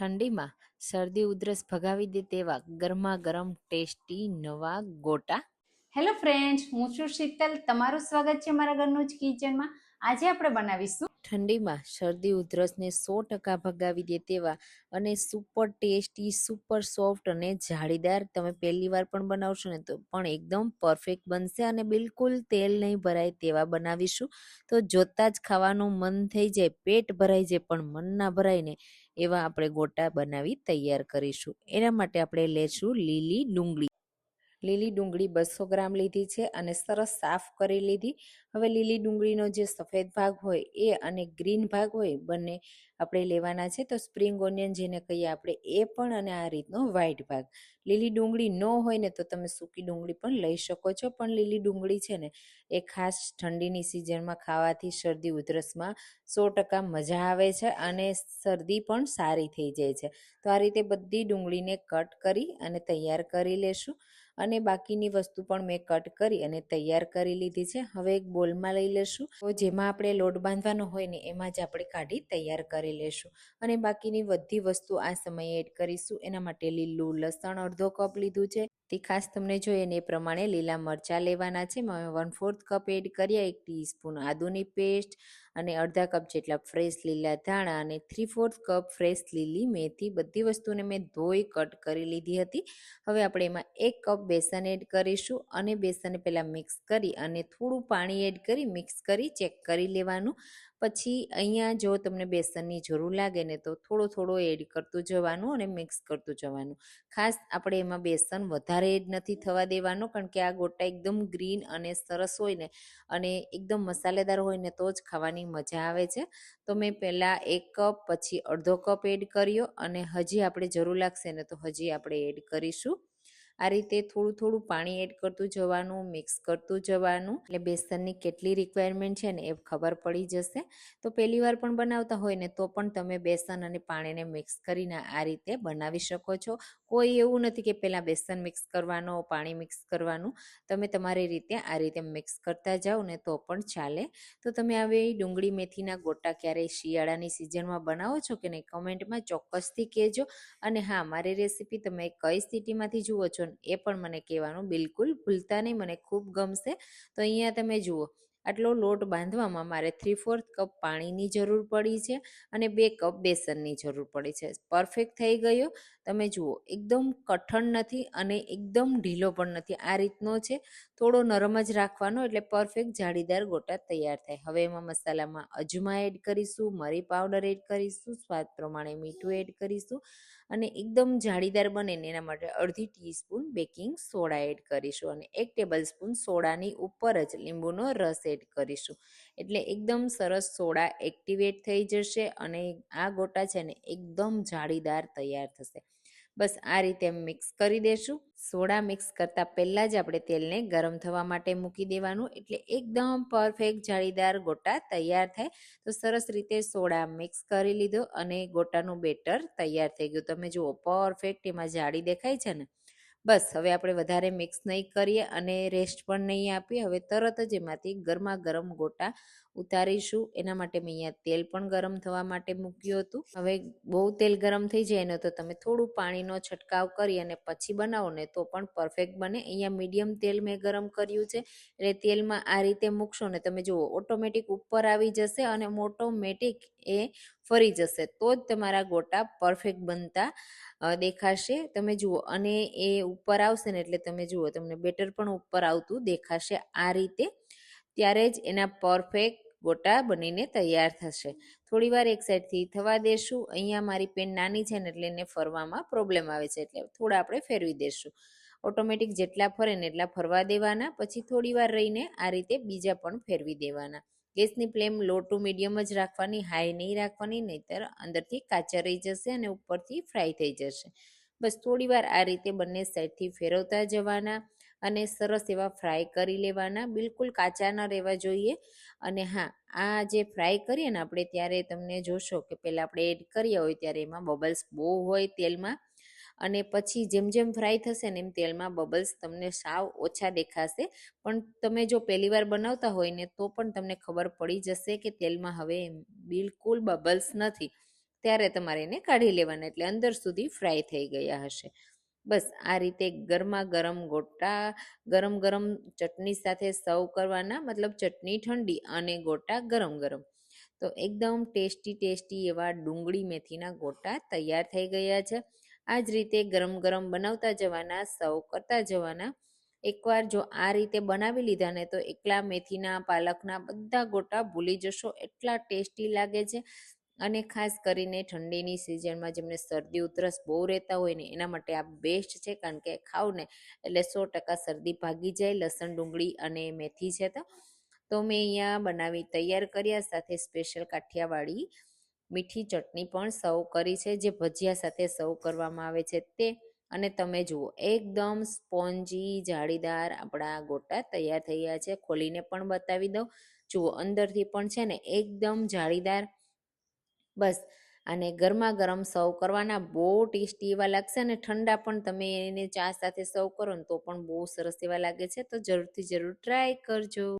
ઠંડીમાં શરદી ઉધરસ ભગાવી દે તેવા ગરમા ગરમ ટેસ્ટી નવા ગોટા. હેલો ફ્રેન્ડ્સ, હું છું શીતલ. તમારું સ્વાગત છે મારા ઘરનું જ કિચનમાં. આજે આપણે બનાવીશું ઠંડીમાં શરદી ઉધરસને 100% ભગાવી દે તેવા અને સુપર ટેસ્ટી, સુપર સોફ્ટ અને જાળીદાર. તમે પહેલી વાર પણ બનાવશો ને તો પણ એકદમ પરફેક્ટ બનશે અને બિલકુલ તેલ નહીં ભરાય તેવા બનાવીશું. તો જોતા જ ખાવાનું મન થઈ જાય, પેટ ભરાઈ જાય પણ મન ના ભરાય ને એવા આપણે ગોટા બનાવી તૈયાર કરીશું. એના માટે આપણે લેશું લીલી ડુંગળી. લીલી ડુંગળી 200 ગ્રામ લીધી છે અને સરસ સાફ કરી લીધી. હવે લીલી ડુંગળીનો જે સફેદ ભાગ હોય એ અને ગ્રીન ભાગ હોય બંને આપણે લેવાના છે. તો સ્પ્રિંગ ઓનિયન જેને કહીએ આપણે એ પણ, અને આ રીતનો વ્હાઈટ ભાગ. લીલી ડુંગળી ન હોય ને તો તમે સૂકી ડુંગળી પણ લઈ શકો છો, પણ લીલી ડુંગળી છે ને એ ખાસ ઠંડીની સિઝનમાં ખાવાથી શરદી ઉધરસમાં 100% મજા આવે છે અને શરદી પણ સારી થઈ જાય છે. તો આ રીતે બધી ડુંગળીને કટ કરી અને તૈયાર કરી લેશું. અને બાકીની વસ્તુ પણ મેં કટ કરી અને તૈયાર કરી લીધી છે. હવે એક બોલમાં લઈ લેશું. તો જેમાં આપણે લોટ બાંધવાનો હોય ને એમાં જ આપણે કાઢી તૈયાર કરી લેશું. અને બાકીની બધી વસ્તુ આ સમયે એડ કરીશું. એના માટે લીલું લસણ અડધો કપ લીધું છે. તે ખાસ તમને જોઈએ ને એ પ્રમાણે લીલા મરચાં લેવાના છે. મેં 1/4 કપ એડ કર્યા. 1 ટીસ્પૂન આદુની પેસ્ટ અને અડધા કપ જેટલા ફ્રેશ લીલા ધાણા અને 3/4 કપ ફ્રેશ લીલી મેથી. બધી વસ્તુને મેં ધોઈ કટ કરી લીધી હતી. હવે આપણે એમાં 1 કપ બેસન એડ કરીશું અને બેસનને પહેલાં મિક્સ કરી અને થોડું પાણી એડ કરી મિક્સ કરી ચેક કરી લેવાનું. પછી અહીંયા જો તમને બેસનની જરૂર લાગે ને તો થોડો એડ કરતું જવાનું અને મિક્સ કરતું જવાનું. ખાસ આપણે એમાં બેસન વધારે એડ નથી થવા દેવાનું, કારણ કે આ ગોટા એકદમ ગ્રીન અને સરસ હોય ને અને એકદમ મસાલેદાર હોય ને તો જ ખાવાની મજા આવે છે. તો મેં પહેલાં 1 કપ, પછી અડધો કપ એડ કર્યો અને હજી આપણે જરૂર લાગશે ને તો હજી આપણે એડ કરીશું. આ રીતે થોડું પાણી એડ કરતું જવાનું, મિક્સ કરતું જવાનું, એટલે બેસનની કેટલી રિક્વાયરમેન્ટ છે ને એ ખબર પડી જશે. તો પહેલી વાર પણ બનાવતા હોય ને તો પણ તમે બેસન અને પાણીને મિક્સ કરીને આ રીતે બનાવી શકો છો. કોઈ એવું નથી કે પહેલાં બેસન મિક્સ કરવાનો, પાણી મિક્સ કરવાનું. તમે તમારી રીતે આ રીતે મિક્સ કરતા જાઓ ને તો પણ ચાલે. તો તમે આવી ડુંગળી મેથીના ગોટા ક્યારેય શિયાળાની સિઝનમાં બનાવો છો કે નહીં, કમેન્ટમાં ચોક્કસથી કહેજો. અને હા, મારી રેસીપી તમે કઈ સિટીમાંથી જુઓ છો એ પણ મને કહેવાનું બિલકુલ ભૂલતા નહીં, મને ખૂબ ગમશે. તો અહીંયા તમે જુઓ, આટલો લોટ બાંધવામાં મારે 3/4 કપ પાણીની જરૂર પડી છે અને 2 કપ બેસનની જરૂર પડી છે. પરફેક્ટ થઈ ગયો. તમે જુઓ, એકદમ કઠણ નથી અને એકદમ ઢીલો પણ નથી, આ રીતનો છે. થોડો નરમ જ રાખવાનો એટલે પરફેક્ટ જાળીદાર ગોટા તૈયાર થાય. હવે એમાં મસાલામાં અજમા એડ કરીશું, મરી પાવડર એડ કરીશું, સ્વાદ પ્રમાણે મીઠું એડ કરીશું અને એકદમ જાળીદાર બને ને એના માટે અડધી ટીસ્પૂન બેકિંગ સોડા એડ કરીશું અને 1 ટેબલ સ્પૂન સોડાની ઉપર જ લીંબુનો રસ એડ કરીશું. એટલે એકદમ સરસ સોડા એક્ટિવેટ થઈ જશે અને આ ગોટા છે ને એકદમ જાળીદાર તૈયાર થશે. બસ આ રીતે મિક્સ કરી દેશું. સોડા મિક્સ કરતાં પહેલાં જ આપણે તેલને ગરમ થવા માટે મૂકી દેવાનું, એટલે એકદમ પરફેક્ટ જાળીદાર ગોટા તૈયાર થાય. તો સરસ રીતે સોડા મિક્સ કરી લીધો અને ગોટાનું બેટર તૈયાર થઈ ગયું. તમે જુઓ, પરફેક્ટ એમાં જાળી દેખાય છે ને. બસ હવે આપણે વધારે મિક્સ નહીં કરીએ અને રેસ્ટ પણ નહીં આપીએ. હવે તરત જ એમાંથી ગરમા ગરમ ગોટા ઉતારીશું. એના માટે મેં અહીંયા તેલ પણ ગરમ થવા માટે મૂક્યું હતું. હવે બહુ તેલ ગરમ થઈ જાય ને તો તમે થોડું પાણીનો છંટકાવ કરી અને પછી બનાવો ને તો પણ પરફેક્ટ બને. અહીંયા મીડિયમ તેલ મેં ગરમ કર્યું છે, એટલે તેલમાં આ રીતે મૂકશો ને તમે જુઓ, ઓટોમેટિક ઉપર આવી જશે અને ઓટોમેટિક એ ફરી જશે. તો જ તમારા ગોટા પરફેક્ટ બનતા દેખાશે. તમે જુઓ, અને એ ઉપર આવશે ને એટલે તમે જુઓ, તમને બેટર પણ ઉપર આવતું દેખાશે આ રીતે. ત્યારે જ એના પરફેક્ટ ગોટા બનીને તૈયાર થશે. થોડી વાર એક સાઈડથી થવા દેશું. અહીંયા મારી પેન નાની છે ને એટલે એને ફરવામાં પ્રોબ્લેમ આવે છે, એટલે થોડા આપણે ફેરવી દેશું. ઓટોમેટિક જેટલા ફરે ને એટલા ફરવા દેવાના. પછી થોડી વાર રહીને આ રીતે બીજા પણ ફેરવી દેવાના. ગેસની ફ્લેમ લો ટુ મીડિયમ જ રાખવાની, હાઈ નહીં રાખવાની, નહીંતર અંદરથી કાચા રહી જશે અને ઉપરથી ફ્રાય થઈ જશે. બસ થોડી વાર આ રીતે બંને સાઈડથી ફેરવતા જવાના અને સરસ એવા ફ્રાય કરી લેવાના. બિલકુલ કાચા ન રહેવા જોઈએ. અને હા, આ જે ફ્રાય કરીએ ને આપણે ત્યારે તમને જોશો કે પહેલાં આપણે એડ કર્યા હોય ત્યારે એમાં બબલ્સ બહુ હોય તેલમાં, અને પછી જેમ જેમ ફ્રાય થશે ને એમ તેલમાં બબલ્સ તમને સાવ ઓછા દેખાશે. પણ તમે જો પહેલી વાર બનાવતા હોય ને તો પણ તમને ખબર પડી જશે કે તેલમાં હવે બિલકુલ બબલ્સ નથી. ત્યારે તમારે એને કાઢી લેવાના, એટલે અંદર સુધી ફ્રાય થઈ ગયા હશે. બસ આ રીતે ગરમા ગરમ ગોટા ગરમ ગરમ ચટણી સાથે સર્વ કરવાના, મતલબ ચટણી ઠંડી અને ગોટા ગરમ ગરમ. તો એકદમ ટેસ્ટી ટેસ્ટી એવા ડુંગળી મેથીના ગોટા તૈયાર થઈ ગયા છે. આ જ રીતે ગરમ ગરમ બનાવતા જવાના, સર્વ કરતા જવાના. એકવાર જો આ રીતે બનાવી લીધા ને તો એકલા મેથીના પાલકના બધા ગોટા ભૂલી જશો, એટલા ટેસ્ટી લાગે છે. અને ખાસ કરીને ઠંડીની સિઝનમાં જેમને શરદી ઉધરસ બહુ રહેતા હોય ને એના માટે આ બેસ્ટ છે, કારણ કે ખાવ ને એટલે 100% શરદી ભાગી જાય. લસણ ડુંગળી અને મેથી છે. તો મેં અહીંયા બનાવી તૈયાર કર્યા, સાથે સ્પેશિયલ કાઠિયાવાડી મીઠી ચટણી પણ સર્વ કરી છે, જે ભજીયા સાથે સર્વ કરવામાં આવે છે તે. અને તમે જુઓ એકદમ સ્પોન્જી જાળીદાર આપણા ગોટા તૈયાર થયા છે. ખોલીને પણ બતાવી દઉં, જુઓ અંદરથી પણ છે ને એકદમ જાળીદાર. બસ અને ગરમા ગરમ સર્વ કરવાના, બહુ ટેસ્ટી એવા લાગશે. અને ઠંડા પણ તમે એને ચા સાથે સર્વ કરો ને તો પણ બહુ સરસ એવા લાગે છે. તો જરૂરથી જરૂર ટ્રાય કરજો.